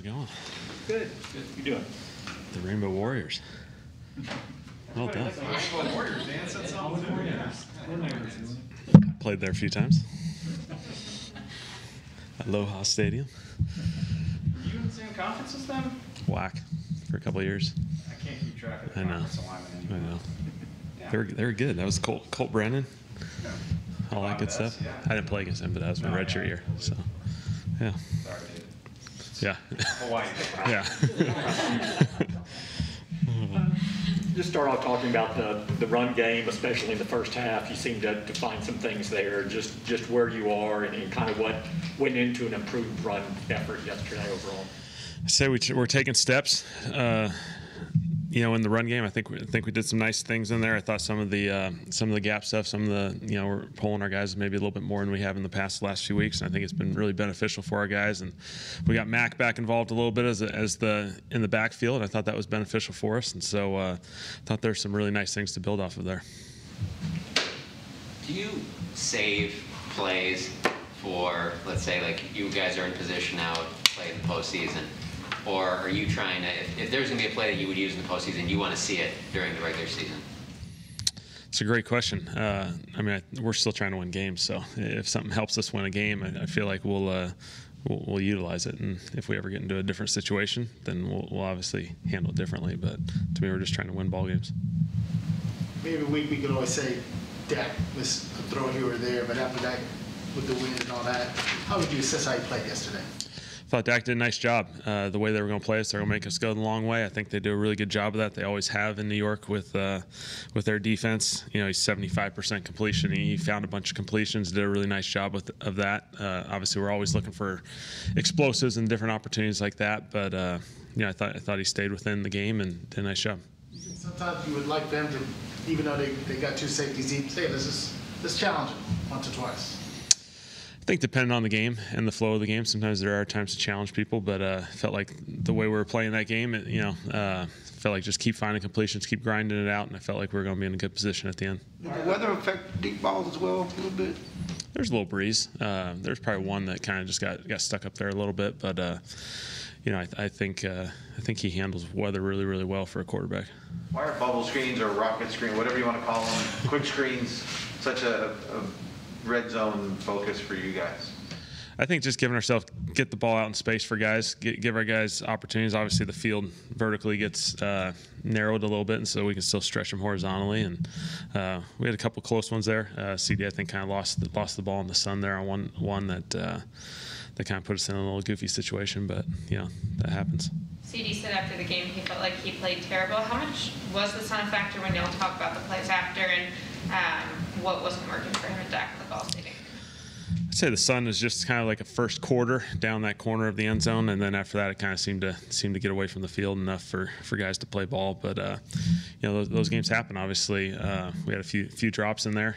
it going? Good. Good. You doing? The Rainbow Warriors. Well done. Rainbow Warriors, man. That's something Played there a few times. Aloha Stadium. Were you in the same conference as them? Whack for a couple of years. I can't keep track of the I know. conference alignment I anymore. know. Yeah. They were good. That was Colt Brennan. Yeah. All that good stuff. Yeah. I didn't play against him, but that was my redshirt year. So, yeah. Sorry, dude. Yeah. Hawaii. Yeah. Just start off talking about the run game, especially in the first half. You seem to find some things there, just where you are and kind of what went into an improved run effort yesterday overall. I say we're taking steps. In the run game, I think we did some nice things in there. I thought some of the gap stuff, some of the we're pulling our guys maybe a little bit more than we have in the last few weeks, and I think it's been really beneficial for our guys. And we got Mac back involved a little bit in the backfield. I thought that was beneficial for us, and so I thought there's some really nice things to build off of there. Do you save plays for, let's say, like you guys are in position now to play in the postseason? Or are you trying to, if there's going to be a play that you would use in the postseason, you want to see it during the regular season? It's a great question. We're still trying to win games, so if something helps us win a game, I feel like we'll utilize it. And if we ever get into a different situation, then we'll obviously handle it differently. But to me, we're just trying to win ball games. Maybe we could always say Dak missed a throw here or there, but after that, with the win and all that, how would you assess how you played yesterday? I thought Dak did a nice job. The way they were going to play us, they're going to make us go the long way. I think they do a really good job of that. They always have in New York with their defense. He's 75% completion. He found a bunch of completions, did a really nice job of that. Obviously, we're always looking for explosives and different opportunities like that. But I thought he stayed within the game and did a nice job. Sometimes you would like them to, even though they got two safeties deep, say let's challenge them once or twice. I think depending on the game and the flow of the game, sometimes there are times to challenge people, but felt like the way we were playing that game, felt like just keep finding completions, keep grinding it out, and I felt like we were going to be in a good position at the end. Did the weather affect deep balls as well a little bit? There's a little breeze. There's probably one that kind of just got stuck up there a little bit, but I think he handles weather really, really well for a quarterback. Why are bubble screens or rocket screen, whatever you want to call them, quick screens, such a red zone focus for you guys? I think just giving ourselves, get the ball out in space for guys, give our guys opportunities. Obviously, the field vertically gets narrowed a little bit, and so we can still stretch them horizontally. And we had a couple close ones there. CD, I think, kind of lost the ball in the sun there on one that kind of put us in a little goofy situation, but that happens. CD said after the game he felt like he played terrible. How much was the sun a factor when y'all talk about the plays after, and what wasn't working for him at Dak with the ball stadium? I'd say the sun was just kind of like a first quarter down that corner of the end zone, and then after that it kind of seemed to get away from the field enough for guys to play ball. But those games happen. Obviously, we had a few drops in there.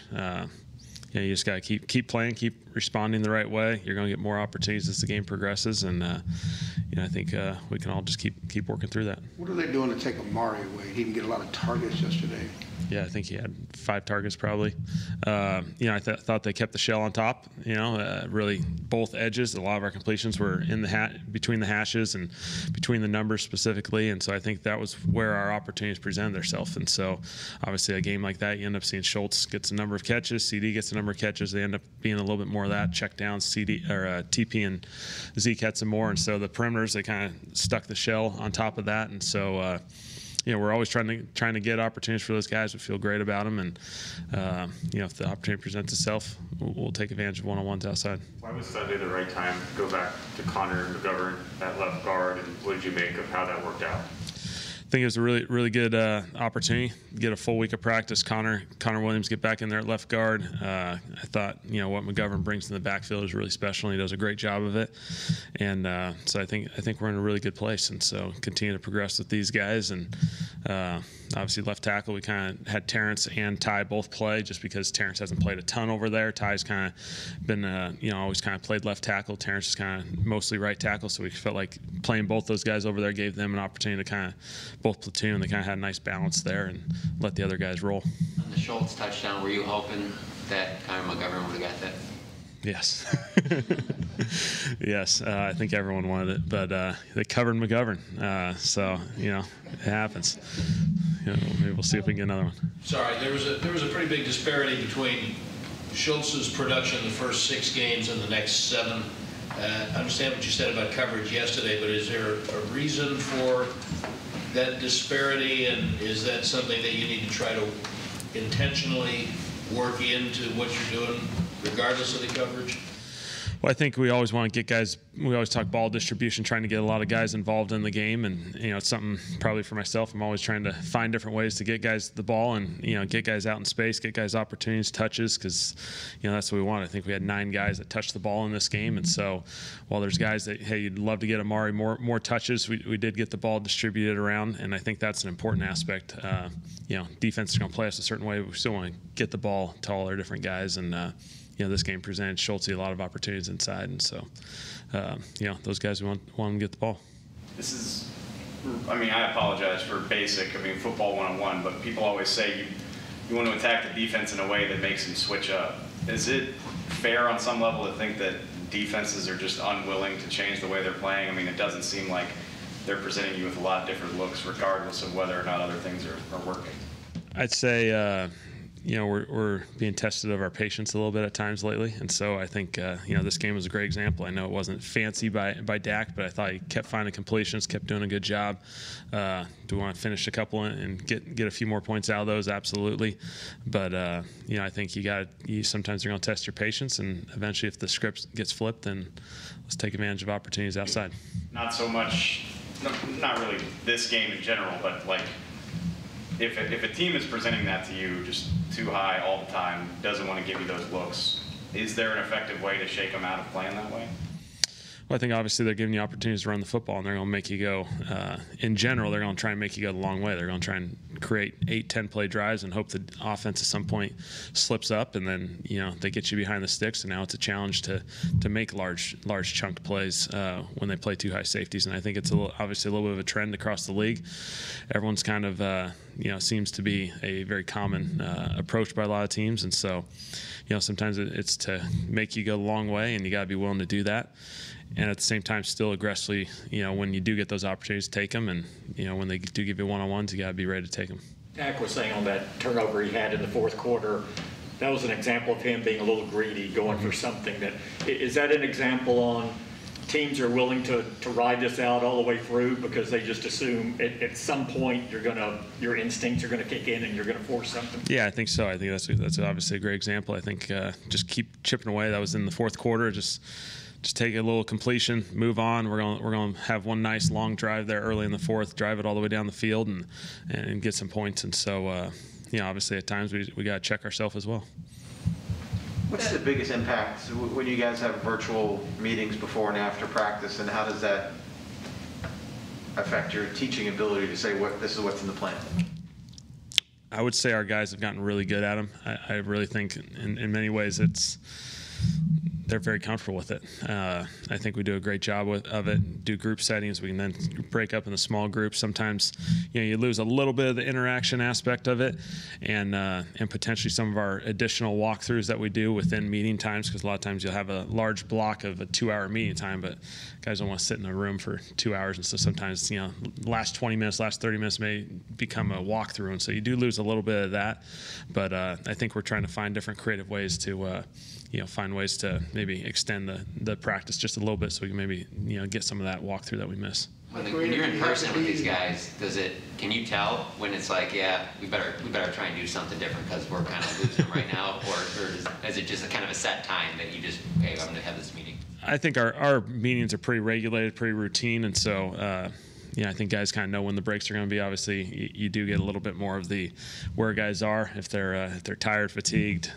You just got to keep playing, keep responding the right way. You're going to get more opportunities as the game progresses, and I think we can all just keep working through that. What are they doing to take Amari away? He didn't get a lot of targets yesterday. Yeah, I think he had 5 targets probably. I thought they kept the shell on top. Really both edges. A lot of our completions were in the between the hashes and between the numbers specifically, and so I think that was where our opportunities presented themselves. And so, obviously, a game like that, you end up seeing Schultz gets a number of catches, CD gets a number of catches. They end up being a little bit more of that check down. CD or TP and Zeke had some more, and so the perimeters they kind of stuck the shell on top of that, and so. We're always trying to get opportunities for those guys. We feel great about them, and if the opportunity presents itself, we'll take advantage of one-on-ones outside. Why was Sunday the right time to go back to Connor McGovern at left guard, and what did you make of how that worked out? I think it was a really, really good opportunity to get a full week of practice. Connor Williams get back in there at left guard. I thought, what McGovern brings to the backfield is really special, and he does a great job of it. And so I think we're in a really good place. And so continue to progress with these guys. And obviously left tackle, we kind of had Terrence and Ty both play just because Terrence hasn't played a ton over there. Ty's kind of been, always kind of played left tackle. Terrence is kind of mostly right tackle. So we felt like playing both those guys over there gave them an opportunity to kind of both platoon. They kind of had a nice balance there and let the other guys roll. On the Schultz touchdown, were you hoping that Connor McGovern would have got that? Yes. Yes, I think everyone wanted it, but they covered McGovern. So, it happens. Maybe we'll see if we can get another one. Sorry, there was a pretty big disparity between Schultz's production the first 6 games and the next 7. I understand what you said about coverage yesterday, but is there a reason for that disparity, and is that something that you need to try to intentionally work into what you're doing regardless of the coverage? Well, I think we always want to get guys, we always talk ball distribution, trying to get a lot of guys involved in the game. And, it's something probably for myself, I'm always trying to find different ways to get guys the ball and, get guys out in space, get guys opportunities, touches, because, that's what we want. I think we had 9 guys that touched the ball in this game. And so while there's guys that, hey, you'd love to get Amari more touches, we did get the ball distributed around. And I think that's an important aspect. Defense is going to play us a certain way, but we still want to get the ball to all our different guys. And, this game presented Schulte a lot of opportunities inside, and so, those guys, we want them to get the ball. This is, I apologize for basic, football 101, but people always say you want to attack the defense in a way that makes them switch up. Is it fair on some level to think that defenses are just unwilling to change the way they're playing? It doesn't seem like they're presenting you with a lot of different looks regardless of whether or not other things are working. I'd say, we're being tested of our patience a little bit at times lately, and so I think this game was a great example. I know it wasn't fancy by Dak, but I thought he kept finding completions, kept doing a good job. Do we want to finish a couple and get a few more points out of those? Absolutely, but I think you sometimes you're going to test your patience, and eventually, if the script gets flipped, then let's take advantage of opportunities outside. Not so much, not really this game in general, but like. If a team is presenting that to you just too high all the time, doesn't want to give you those looks, is there an effective way to shake them out of playing that way? Well, I think obviously they're giving you opportunities to run the football, and they're going to make you go. In general, they're going to try and make you go the long way. They're going to try and create 8-10 play drives and hope the offense at some point slips up, and then they get you behind the sticks. And now it's a challenge to make large chunked plays when they play too high safeties. And I think it's obviously a little bit of a trend across the league. Everyone's kind of seems to be a very common approach by a lot of teams, and so sometimes it's to make you go the long way, and you got to be willing to do that. And at the same time, still aggressively, when you do get those opportunities, take them. And, when they do give you one-on-ones, you got to be ready to take them. Dak was saying on that turnover he had in the fourth quarter, that was an example of him being a little greedy, going for something. Is that an example on teams are willing to ride this out all the way through because they just assume at some point your instincts are going to kick in and you're going to force something? Yeah, I think so. I think that's obviously a great example. I think just keep chipping away. That was in the fourth quarter. Just take a little completion, move on. We're going to have one nice long drive there early in the fourth, drive it all the way down the field and get some points. And so, obviously at times we got to check ourselves as well. What's the biggest impact when you guys have virtual meetings before and after practice, and how does that affect your teaching ability to say this is what's in the plan? I would say our guys have gotten really good at them. I really think in many ways they're very comfortable with it. I think we do a great job of it. Do group settings. We can then break up into small groups. Sometimes, you lose a little bit of the interaction aspect of it, and potentially some of our additional walkthroughs that we do within meeting times. Because a lot of times you'll have a large block of a 2-hour meeting time, but guys don't want to sit in a room for 2 hours, and so sometimes last 20 minutes, last 30 minutes may become a walkthrough, and so you do lose a little bit of that. But I think we're trying to find different creative ways to. Find ways to maybe extend the practice just a little bit so we can maybe, get some of that walkthrough that we miss. When you're in person with these guys, can you tell when it's like, yeah, we better try and do something different because we're kind of losing them right now, or is it just a kind of a set time that you just, hey, I'm going to have this meeting? I think our meetings are pretty regulated, pretty routine, and so I think guys kind of know when the breaks are going to be. Obviously, you do get a little bit more of the where guys are if they're tired, fatigued,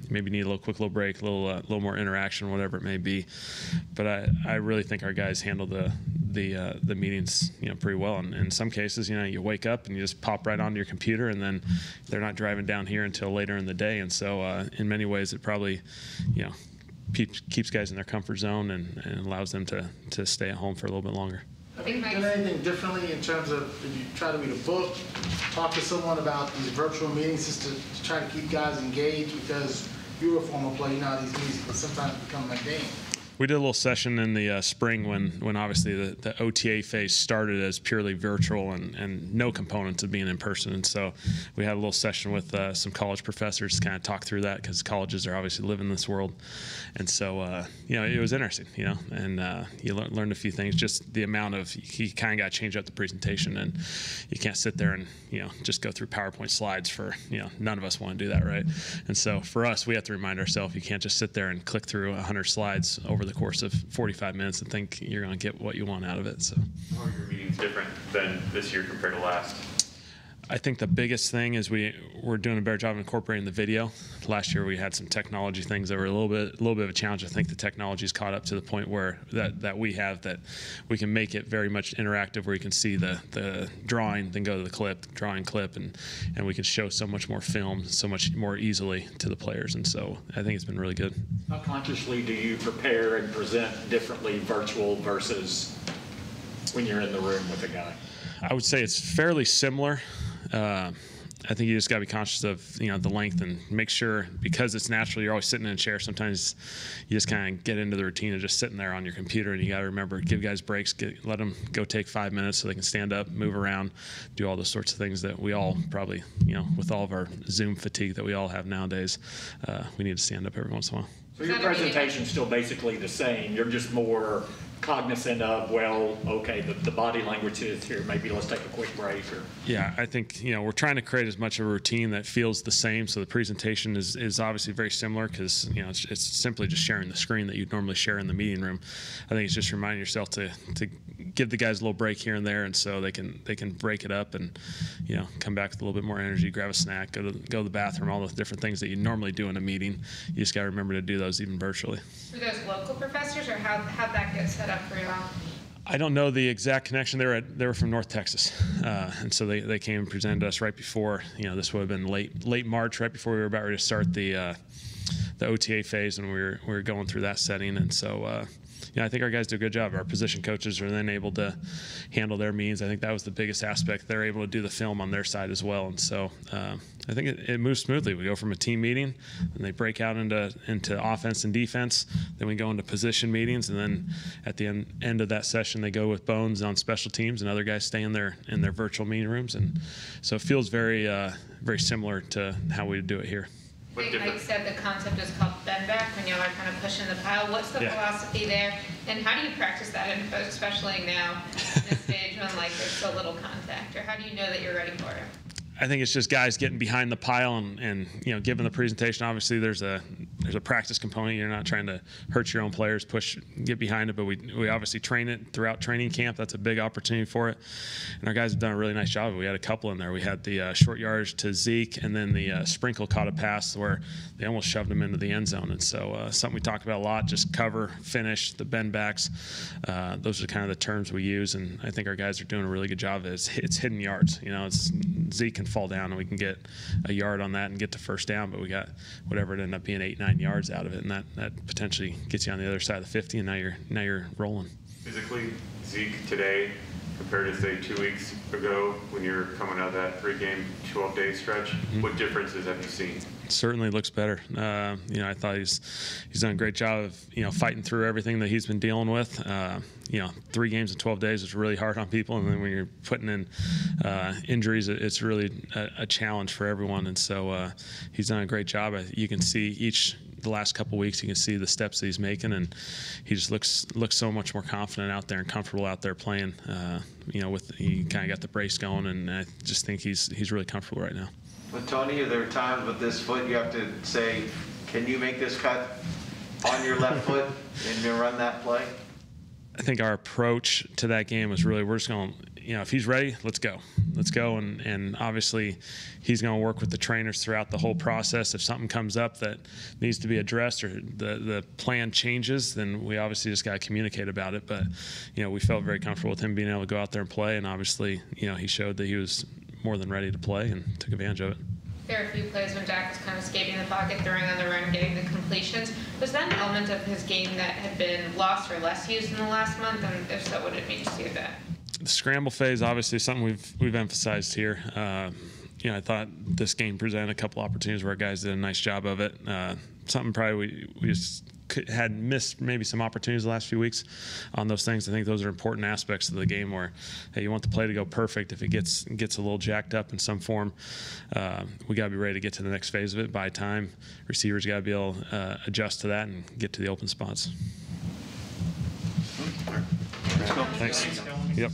maybe need a quick little break, a little more interaction, whatever it may be. But I really think our guys handle the meetings pretty well. And in some cases, you wake up and you just pop right onto your computer, and then they're not driving down here until later in the day. And so in many ways, it probably keeps guys in their comfort zone and allows them to stay at home for a little bit longer. Have you done anything differently in terms of if you try to read a book, talk to someone about these virtual meetings just to try to keep guys engaged? Because you're a former player, you know how these meetings can sometimes become mundane. We did a little session in the spring when obviously the OTA phase started as purely virtual and no components of being in person. And so we had a little session with some college professors to kind of talk through that, because colleges are obviously living in this world. And so, it was interesting, and you learned a few things. Just the amount of, you kind of got to change up the presentation, and you can't sit there and, just go through PowerPoint slides for, none of us want to do that, right? And so for us, we have to remind ourselves, you can't just sit there and click through 100 slides over the course of 45 minutes and think you're going to get what you want out of it. So, How are your meetings different than this year compared to last? I think the biggest thing is we're doing a better job of incorporating the video. Last year we had some technology things that were a little bit of a challenge. I think the technology's caught up to the point where that we can make it very much interactive, where you can see the drawing, then go to the clip, drawing clip, and we can show so much more film, so much more easily to the players. And so I think it's been really good. How consciously do you prepare and present differently virtual versus when you're in the room with a guy? I would say it's fairly similar. I think you just got to be conscious of the length, and make sure, because it's natural, you're always sitting in a chair. Sometimes you just kind of get into the routine of just sitting there on your computer, and you got to remember, give guys breaks, let them go take 5 minutes so they can stand up, move around, do all those sorts of things that we all probably, with all of our Zoom fatigue that we all have nowadays, we need to stand up every once in a while. So your presentation's still basically the same. You're just more cognizant of, well, okay, the body language is here. Maybe let's take a quick break. Or yeah, I think we're trying to create as much of a routine that feels the same. So the presentation is obviously very similar, because it's simply just sharing the screen that you'd normally share in the meeting room. I think it's just reminding yourself to give the guys a little break here and there, and so they can break it up and come back with a little bit more energy, grab a snack, go to the bathroom, all the different things that you normally do in a meeting. You just got to remember to do those even virtually. Were those local professors, or how'd that get set up for you all? I don't know the exact connection. They were from North Texas, and so they came and presented to us right before. This would have been late March, right before we were about ready to start the OTA phase, and we were going through that setting. And so I think our guys do a good job. Our position coaches are then able to handle their meetings. I think that was the biggest aspect. They're able to do the film on their side as well, and so I think it moves smoothly. We go from a team meeting, and they break out into offense and defense. Then we go into position meetings, and then at the end of that session, they go with Bones on special teams, and other guys stay in their virtual meeting rooms. And so it feels very very similar to how we do it here. Like Mike said, the concept is called bend back, when y'all are kind of pushing the pile. What's the philosophy there, and how do you practice that, especially now in a stage when there's so little contact, or how do you know that you're ready for it? I think it's just guys getting behind the pile and giving the presentation. Obviously, there's a practice component. You're not trying to hurt your own players, get behind it, but we obviously train it throughout training camp. That's a big opportunity for it, and our guys have done a really nice job. We had a couple in there. We had the short yardage to Zeke, and then the sprinkle caught a pass where they almost shoved him into the end zone. And so something we talk about a lot: just cover, finish, the bend backs. Those are kind of the terms we use, and I think our guys are doing a really good job of it. It's hidden yards. It's Zeke can fall down and we can get a yard on that and get to first down, but we got whatever it ended up being 8-9 yards out of it, and that potentially gets you on the other side of the 50, and now you're rolling. Physically, Zeke today compared to say 2 weeks ago when you're coming out of that 3-game 12-day stretch, what differences have you seen? Certainly looks better. I thought he's done a great job of fighting through everything that he's been dealing with. 3 games in 12 days is really hard on people, and then when you're putting in injuries, it's really a challenge for everyone. And so he's done a great job. You can see the last couple weeks, you can see the steps that he's making, and he just looks so much more confident out there and comfortable out there playing. He kind of got the brace going, and I just think he's really comfortable right now. But Tony, are there times with this foot you have to say, can you make this cut on your left foot and you run that play? I think our approach to that game was really, we're just going, if he's ready, let's go. And obviously he's going to work with the trainers throughout the whole process. If something comes up that needs to be addressed or the plan changes, then we obviously just got to communicate about it. But, we felt very comfortable with him being able to go out there and play. And obviously, he showed that he was more than ready to play and took advantage of it. There are a few plays when Dak was kind of escaping the pocket, throwing on the run, getting the completions. Was that an element of his game that had been lost or less used in the last month? And if so, what did it mean to see that? The scramble phase, obviously, is something we've emphasized here. I thought this game presented a couple opportunities where guys did a nice job of it. something probably we just had missed maybe some opportunities the last few weeks on those things. I think those are important aspects of the game where, hey, you want the play to go perfect. If it gets a little jacked up in some form, we got to be ready to get to the next phase of it. By time, receivers got to be able to adjust to that and get to the open spots. Let's go. Thanks. Yep.